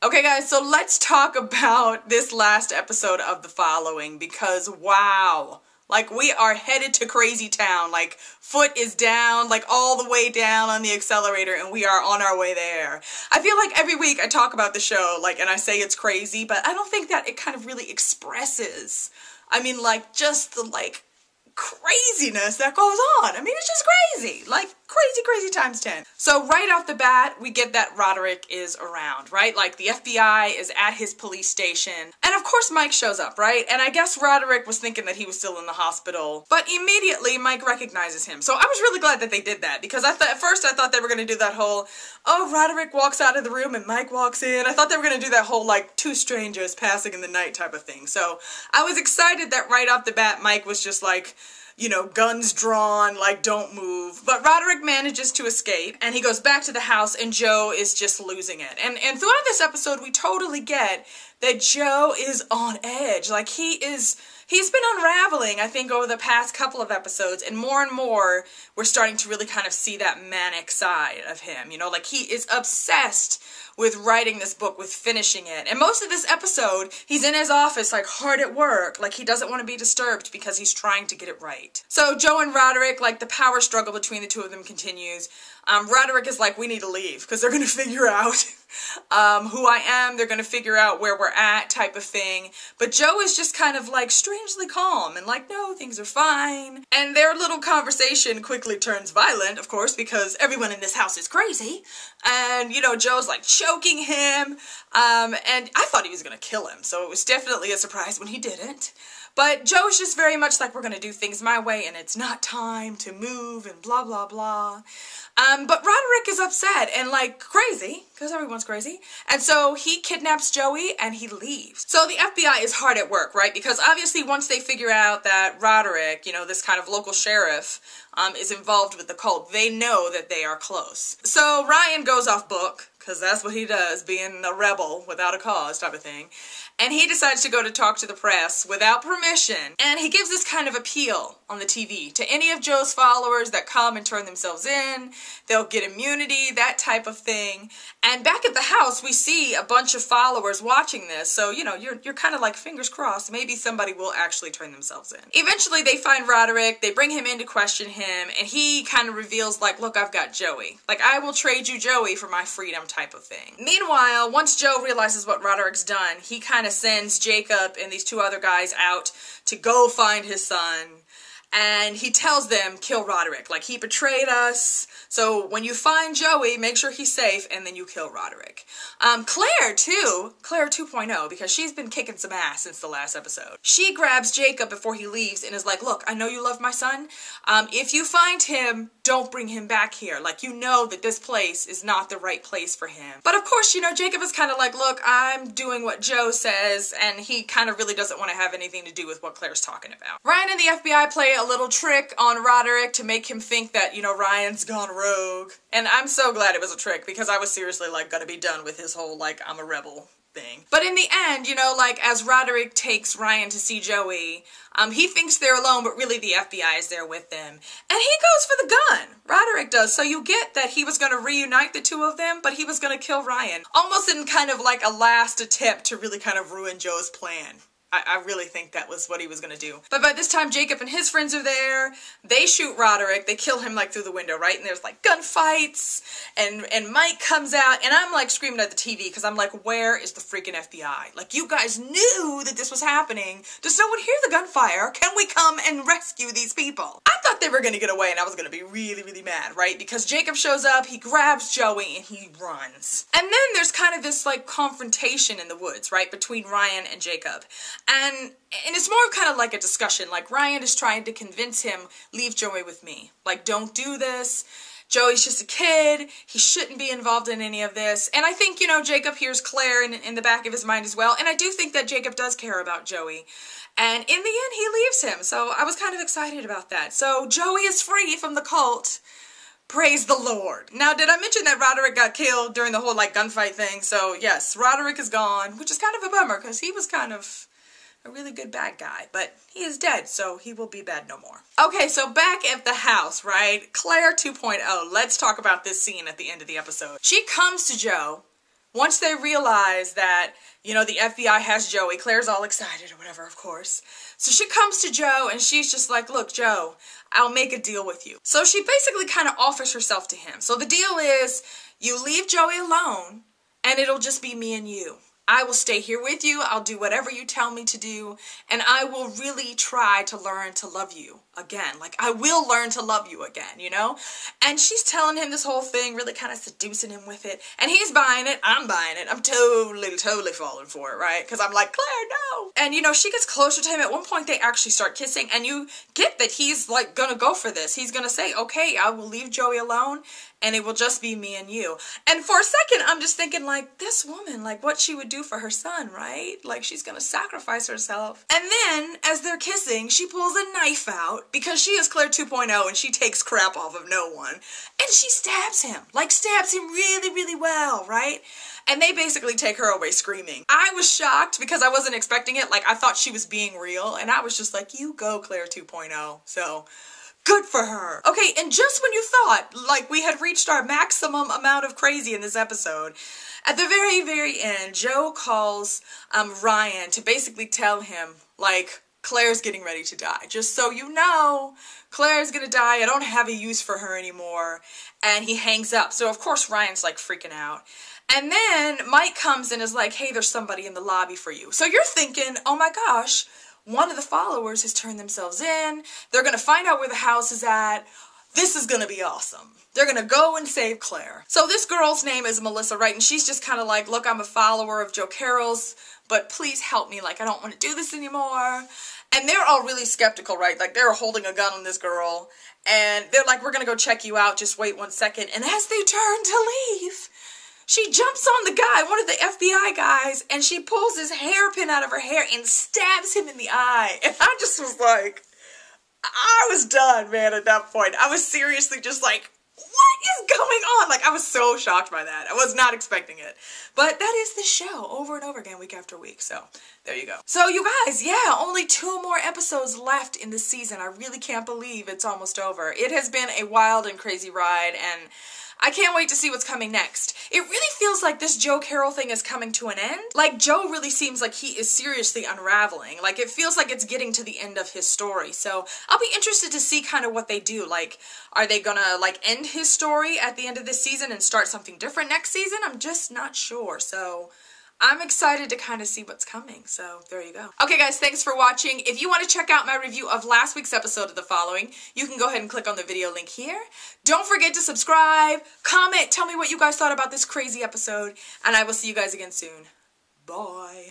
Okay guys, so let's talk about this last episode of The Following because wow, like we are headed to crazy town, like foot is down, like all the way down on the accelerator and we are on our way there. I feel like every week I talk about the show like and I say it's crazy, but I don't think that it kind of really expresses, I mean like just the like craziness that goes on. I mean it's just crazy, like crazy times 10. So right off the bat, we get that Roderick is around, right? Like the FBI is at his police station. And of course Mike shows up, right? And I guess Roderick was thinking that he was still in the hospital. But immediately Mike recognizes him. So I was really glad that they did that because at first I thought they were going to do that whole, oh, Roderick walks out of the room and Mike walks in. I thought they were going to do that whole like two strangers passing in the night type of thing. So I was excited that right off the bat Mike was just like, you know, guns drawn, like don't move. But Roderick manages to escape and he goes back to the house and Joe is just losing it. And throughout this episode we totally get that Joe is on edge. Like he's been unraveling, I think, over the past couple of episodes, and more we're starting to really kind of see that manic side of him. You know, like he is obsessed with writing this book, with finishing it. And most of this episode, he's in his office, like hard at work, like he doesn't want to be disturbed because he's trying to get it right. So Joe and Roderick, like the power struggle between the two of them continues. Roderick is like, we need to leave because they're going to figure out who I am. They're going to figure out where we're at type of thing. But Joe is just kind of like strangely calm and like, no, things are fine. And their little conversation quickly turns violent, of course, because everyone in this house is crazy. And, you know, Joe's like choking him. And I thought he was going to kill him. So it was definitely a surprise when he didn't. But Joe's just very much like, we're going to do things my way and it's not time to move and blah, blah, blah. But Roderick is upset and like crazy, because everyone's crazy. And so he kidnaps Joey and he leaves. So the FBI is hard at work, right? Because obviously once they figure out that Roderick, you know, this kind of local sheriff, is involved with the cult, they know that they are close. So Ryan goes off book, because that's what he does, being a rebel without a cause type of thing. And he decides to go to talk to the press without permission. And he gives this kind of appeal on the TV to any of Joe's followers that come and turn themselves in. They'll get immunity, that type of thing. And back at the house, we see a bunch of followers watching this. So, you know, you're kind of like fingers crossed. Maybe somebody will actually turn themselves in. Eventually, they find Roderick. They bring him in to question him. And he kind of reveals, like, look, I've got Joey. Like, I will trade you Joey for my freedom type of thing. Meanwhile, once Joe realizes what Roderick's done, he kind of sends Jacob and these two other guys out to go find his son. And he tells them, kill Roderick. Like, he betrayed us. So when you find Joey, make sure he's safe, and then you kill Roderick. Claire, too. Claire 2.0, because she's been kicking some ass since the last episode. She grabs Jacob before he leaves and is like, look, I know you love my son. If you find him, don't bring him back here. Like, you know that this place is not the right place for him. But of course, you know, Jacob is kind of like, look, I'm doing what Joe says, and he kind of really doesn't want to have anything to do with what Claire's talking about. Ryan and the FBI play a little trick on Roderick to make him think that, you know, Ryan's gone rogue. And I'm so glad it was a trick because I was seriously, like, gonna be done with his whole, like, I'm a rebel thing. But in the end, you know, like, as Roderick takes Ryan to see Joey, he thinks they're alone, but really the FBI is there with them. And he goes for the gun. Roderick does. So you get that he was going to reunite the two of them, but he was going to kill Ryan. Almost in kind of like a last attempt to really kind of ruin Joe's plan. I really think that was what he was going to do. But by this time, Jacob and his friends are there. They shoot Roderick. They kill him, like, through the window, right? And there's, like, gunfights. And Mike comes out. And I'm, like, screaming at the TV because I'm like, where is the freaking FBI? Like, you guys knew that this was happening. Does no one hear the gunfire? Can we come and rescue these people? I thought they were going to get away, and I was going to be really mad, right? Because Jacob shows up, he grabs Joey, and he runs. And then there's kind of this, like, confrontation in the woods, right? Between Ryan and Jacob. And it's more kind of like a discussion. Like, Ryan is trying to convince him, leave Joey with me. Like, don't do this. Joey's just a kid. He shouldn't be involved in any of this. And I think, you know, Jacob hears Claire in the back of his mind as well. And I do think that Jacob does care about Joey. And in the end, he leaves him. So I was kind of excited about that. So Joey is free from the cult. Praise the Lord. Now, did I mention that Roderick got killed during the whole, like, gunfight thing? So, yes, Roderick is gone, which is kind of a bummer because he was kind of a really good bad guy, but he is dead, so he will be bad no more. Okay, so back at the house, right? Claire 2.0. Let's talk about this scene at the end of the episode. She comes to Joe Once they realize that, you know, the FBI has Joey, Claire's all excited or whatever, of course. So she comes to Joe and she's just like, look, Joe, I'll make a deal with you. So she basically kind of offers herself to him. So the deal is you leave Joey alone and it'll just be me and you. I will stay here with you. I'll do whatever you tell me to do. And I will really try to learn to love you again. Like, I will learn to love you again, you know? And she's telling him this whole thing, really kind of seducing him with it. And he's buying it. I'm buying it. I'm totally falling for it, right? Because I'm like, Claire, no. And, you know, she gets closer to him. At one point, they actually start kissing. And you get that he's, like, gonna go for this. He's gonna say, okay, I will leave Joey alone. And it will just be me and you. And for a second, I'm just thinking, like, this woman, like, what she would do for her son, right? Like, she's gonna sacrifice herself. And then, as they're kissing, she pulls a knife out, because she is Claire 2.0, and she takes crap off of no one. And she stabs him. Like, stabs him really, really well, right? And they basically take her away screaming. I was shocked, because I wasn't expecting it. Like, I thought she was being real, and I was just like, you go, Claire 2.0. So, good for her. Okay, and just when you thought, like, we had reached our maximum amount of crazy in this episode, at the very, very end, Joe calls Ryan to basically tell him, like, Claire's getting ready to die. Just so you know, Claire's gonna die. I don't have a use for her anymore. And he hangs up. So, of course, Ryan's, like, freaking out. And then Mike comes and is like, hey, there's somebody in the lobby for you. So you're thinking, oh my gosh, one of the followers has turned themselves in. They're going to find out where the house is at. This is going to be awesome. They're going to go and save Claire. So this girl's name is Melissa, right? And she's just kind of like, look, I'm a follower of Joe Carroll's, but please help me. Like, I don't want to do this anymore. And they're all really skeptical, right? Like, they're holding a gun on this girl. And they're like, we're going to go check you out. Just wait 1 second. And as they turn to leave, she jumps on the guy, one of the FBI guys, and she pulls his hairpin out of her hair and stabs him in the eye. And I just was like, I was done, man, at that point. I was seriously just like, what is going on? Like, I was so shocked by that. I was not expecting it. But that is the show, over and over again, week after week. So, there you go. So, you guys, yeah, only 2 more episodes left in this season. I really can't believe it's almost over. It has been a wild and crazy ride, and I can't wait to see what's coming next. It really feels like this Joe Carroll thing is coming to an end. Like, Joe really seems like he is seriously unraveling. Like, it feels like it's getting to the end of his story. So, I'll be interested to see kind of what they do. Like, are they gonna, like, end his story at the end of this season and start something different next season? I'm just not sure. So, I'm excited to kind of see what's coming, so there you go. Okay guys, thanks for watching. If you want to check out my review of last week's episode of The Following, you can go ahead and click on the video link here. Don't forget to subscribe, comment, tell me what you guys thought about this crazy episode, and I will see you guys again soon. Bye.